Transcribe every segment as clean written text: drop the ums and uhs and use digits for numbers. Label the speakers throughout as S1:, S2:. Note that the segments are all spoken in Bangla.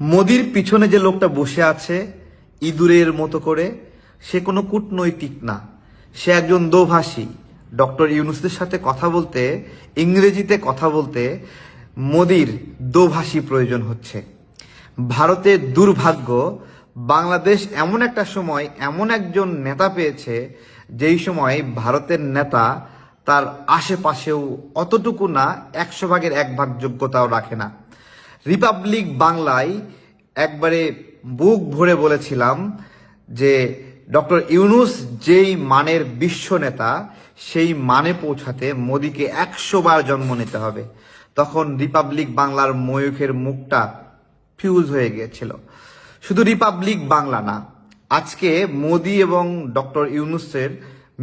S1: মোদির পিছনে যে লোকটা বসে আছে ইঁদুরের মতো করে, সে কোনো কূটনৈতিক না, সে একজন দোভাষী। ডক্টর ইউনূসের সাথে কথা বলতে, ইংরেজিতে কথা বলতে মোদির দোভাষী প্রয়োজন হচ্ছে। ভারতের দুর্ভাগ্য, বাংলাদেশ এমন একটা সময় এমন একজন নেতা পেয়েছে যেই সময় ভারতের নেতা তার আশেপাশেও অতটুকু না, 100 ভাগের 1 ভাগ যোগ্যতাও রাখে না। রিপাবলিক বাংলায় একবারে বুক ভরে বলেছিলাম যে ডক্টর ইউনূস যেই মানের বিশ্ব নেতা, সেই মানে পৌঁছাতে মোদিকে 100 বার জন্ম নিতে হবে। তখন রিপাবলিক বাংলার ময়ূখের মুখটা ফিউজ হয়ে গিয়েছিল। শুধু রিপাবলিক বাংলা না, আজকে মোদি এবং ডক্টর ইউনূসের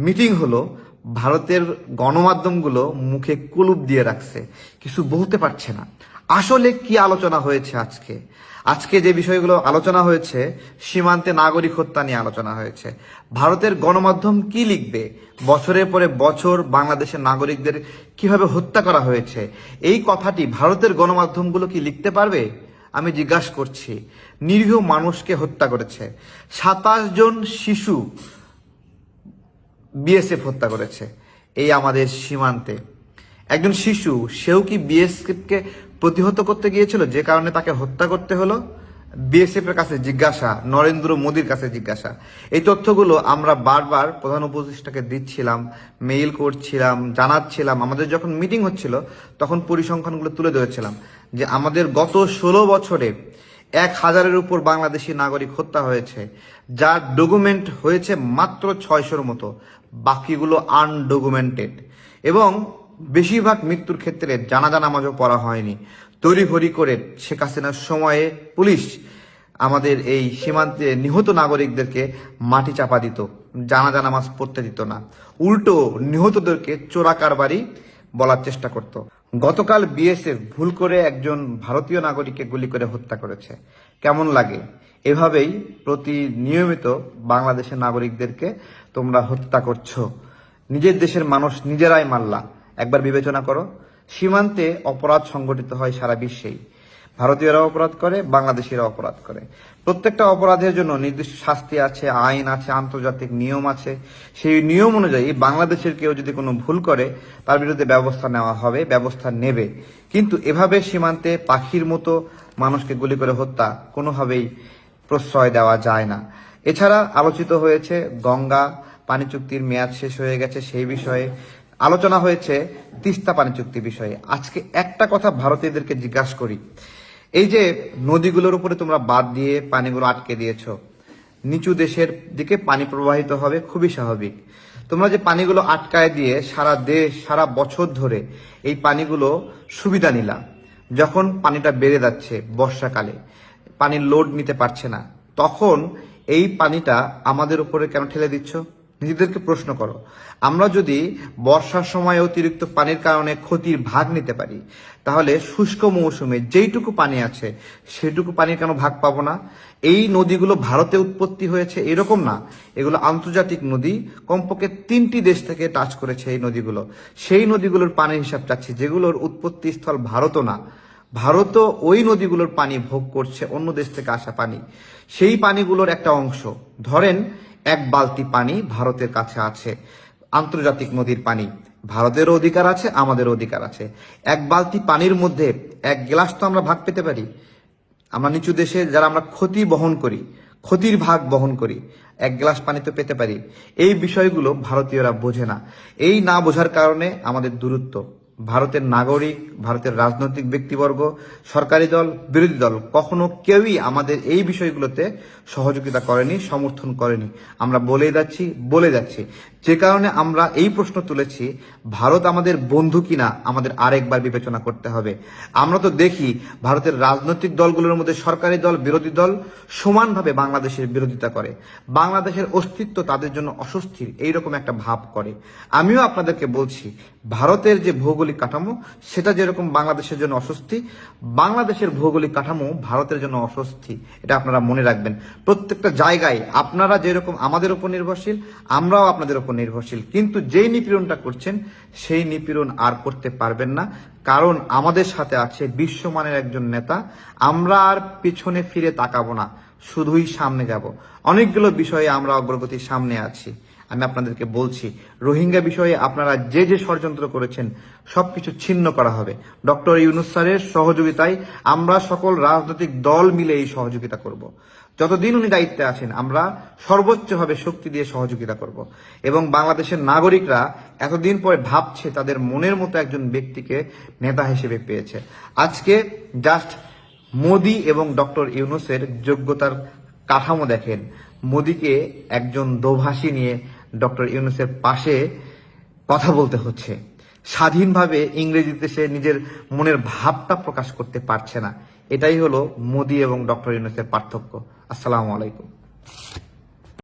S1: মিটিং হলো, ভারতের গণমাধ্যমগুলো মুখে কুলুপ দিয়ে রাখছে, কিছু বলতে পারছে না। আসলে কি আলোচনা হয়েছে আজকে যে বিষয়গুলো আলোচনা হয়েছে, সীমান্তে নাগরিক হত্যা নিয়ে আলোচনা হয়েছে। ভারতের গণমাধ্যম কি লিখবে? বছরের পরে বছর বাংলাদেশের নাগরিকদের কিভাবে হত্যা করা হয়েছে, এই কথাটি ভারতের গণমাধ্যমগুলো কি লিখতে পারবে? আমি জিজ্ঞাসা করছি। নিরীহ মানুষকে হত্যা করেছে, 27 জন শিশু বিএসএফ হত্যা করেছে এই আমাদের সীমান্তে। একজন শিশু, সেও কি বিএসএফকে প্রতিহত করতে গিয়েছিল, যে কারণে তাকে হত্যা করতে হলো? বিএসএফ এর কাছে জিজ্ঞাসা, নরেন্দ্র মোদীর কাছে জিজ্ঞাসা। এই তথ্যগুলো আমরা বারবার প্রধান উপদেষ্টাকে দিচ্ছিলাম, মেইল করছিলাম, জানাচ্ছিলাম। আমাদের যখন মিটিং হচ্ছিল তখন পরিসংখ্যানগুলো তুলে ধরেছিলাম যে আমাদের গত 16 বছরে 1000-এর উপর বাংলাদেশি নাগরিক হত্যা হয়েছে, যার ডকুমেন্ট হয়েছে মাত্র 600-র মতো, বাকিগুলো আনডকুমেন্টেড। এবং বেশিরভাগ মৃত্যুর ক্ষেত্রে জানাজা নামাজও পড়া হয়নি। তড়িঘড়ি করে শেখ হাসিনার সময়ে পুলিশ আমাদের এই সীমান্তে নিহত নাগরিকদেরকে মাটি চাপা দিত, জানাজা নামাজ পড়তে দিত না, উল্টো নিহতদেরকে চোরাকারবারি বলার চেষ্টা করত। গতকাল বিএসএফ ভুল করে একজন ভারতীয় নাগরিককে গুলি করে হত্যা করেছে। কেমন লাগে? এভাবেই নিয়মিত বাংলাদেশের নাগরিকদেরকে তোমরা হত্যা করছো। নিজের দেশের মানুষ নিজেরাই মারলা। একবার বিবেচনা করো। সীমান্তে অপরাধ সংগঠিত হয় সারা বিশ্বেই। ভারতীয়রা অপরাধ করে, বাংলাদেশিরা অপরাধ করে। প্রত্যেকটা অপরাধের জন্য নির্দিষ্ট শাস্তি আছে, আইন আছে, আন্তর্জাতিক নিয়ম আছে। সেই নিয়ম অনুযায়ী বাংলাদেশের কেউ যদি কোনো ভুল করে, তার বিরুদ্ধে ব্যবস্থা নেওয়া হবে, ব্যবস্থা নেবে। কিন্তু এভাবে সীমান্তে পাখির মতো মানুষকে গুলি করে হত্যা কোনোভাবেই প্রশ্রয় দেওয়া যায় না। এছাড়া আলোচিত হয়েছে গঙ্গা পানি চুক্তির মেয়াদ শেষ হয়ে গেছে, সেই বিষয়ে আলোচনা হয়েছে। তিস্তা পানি চুক্তি বিষয়ে আজকে একটা কথা ভারতীয়দেরকে জিজ্ঞাসা করি। এই যে নদীগুলোর উপরে তোমরা বাদ দিয়ে পানিগুলো আটকে দিয়েছো, নিচু দেশের দিকে পানি প্রবাহিত হবে, খুবই স্বাভাবিক। তোমরা যে পানিগুলো আটকায় দিয়ে সারা দেশ সারা বছর ধরে এই পানিগুলো সুবিধা নিলা, যখন পানিটা বেড়ে যাচ্ছে বর্ষাকালে, পানির লোড নিতে পারছে না, তখন এই পানিটা আমাদের উপরে কেন ঠেলে দিচ্ছ? নিজেদেরকে প্রশ্ন করো। আমরা যদি বর্ষার সময় অতিরিক্ত পানির কারণে ক্ষতির ভাগ নিতে পারি, তাহলে শুষ্ক মৌসুমে যেইটুকু পানি আছে সেটুকু পানির কেন ভাগ পাবো না? এই নদীগুলো ভারতে উৎপত্তি হয়েছে এরকম না, এগুলো আন্তর্জাতিক নদী। কমপক্ষে 3টি দেশ থেকে টাচ করেছে এই নদীগুলো। সেই নদীগুলোর পানির হিসাব চাচ্ছি, যেগুলোর উৎপত্তি স্থল ভারতও না। ভারতও ওই নদীগুলোর পানি ভোগ করছে, অন্য দেশ থেকে আসা পানি। সেই পানিগুলোর একটা অংশ, ধরেন 1 বালতি পানি ভারতের কাছে আছে, আন্তর্জাতিক নদীর পানি। ভারতেরও অধিকার আছে, আমাদেরও অধিকার আছে। 1 বালতি পানির মধ্যে 1 গ্লাস তো আমরা ভাগ পেতে পারি। আমরা নিচু দেশে যারা আমরা ক্ষতি বহন করি, ক্ষতির ভাগ বহন করি, 1 গ্লাস পানি তো পেতে পারি। এই বিষয়গুলো ভারতীয়রা বোঝে না। এই না বোঝার কারণে আমাদের দূরত্ব। ভারতের নাগরিক, ভারতের রাজনৈতিক ব্যক্তিবর্গ, সরকারি দল, বিরোধী দল, কখনো কেউই আমাদের এই বিষয়গুলোতে সহযোগিতা করেনি, সমর্থন করেনি। আমরা বলে যাচ্ছি। যে কারণে আমরা এই প্রশ্ন তুলেছি, ভারত আমাদের বন্ধু কিনা আমাদের আরেকবার বিবেচনা করতে হবে। আমরা তো দেখি ভারতের রাজনৈতিক দলগুলোর মধ্যে সরকারি দল, বিরোধী দল সমানভাবে বাংলাদেশের বিরোধিতা করে। বাংলাদেশের অস্তিত্ব তাদের জন্য অস্বস্তির, এইরকম একটা ভাব করে। আমিও আপনাদেরকে বলছি, ভারতের যে ভৌগোলিক কাঠামো সেটা যেরকম বাংলাদেশের জন্য অস্বস্তি, বাংলাদেশের ভৌগোলিক কাঠামো ভারতের জন্য অস্বস্তি। এটা আপনারা মনে রাখবেন। প্রত্যেকটা জায়গায় আপনারা যেরকম আমাদের উপর নির্ভরশীল, আমরাও আপনাদের উপর নির্ভরশীল, কিন্তু যেই নিপীড়নটা করছেন সেই নিপীড়ন আর করতে পারবেন না, কারণ আমাদের সাথে আছে বিশ্বমানের একজন নেতা। আমরা আর পিছনে ফিরে তাকাবো না, শুধুই সামনে যাব। অনেকগুলো বিষয়ে আমরা অগ্রগতির সামনে আছি। আমি আপনাদেরকে বলছি, রোহিঙ্গা বিষয়ে আপনারা যে যে ষড়যন্ত্র করেছেন সবকিছু ছিন্ন করা হবে। ডক্টর ইউনূস স্যারের সহযোগিতায় আমরা সকল রাজনৈতিক দল মিলে এই সহযোগিতা করব। যতদিন উনি দায়িত্বে আছেন আমরা সর্বোচ্চভাবে শক্তি দিয়ে সহযোগিতা করব, এবং বাংলাদেশের নাগরিকরা এতদিন পরে ভাবছে তাদের মনের মতো একজন ব্যক্তিকে নেতা হিসেবে পেয়েছে। আজকে জাস্ট মোদি এবং ডক্টর ইউনূসের যোগ্যতার কাঠামো দেখেন। মোদিকে একজন দোভাষী নিয়ে ডক্টর ইউনূসের পাশে কথা বলতে হচ্ছে। স্বাধীনভাবে ইংরেজিতে সে নিজের মনের ভাবটা প্রকাশ করতে পারছে না। এটাই হলো মোদি এবং ডক্টর ইউনূসের পার্থক্য। আসসালামু আলাইকুম।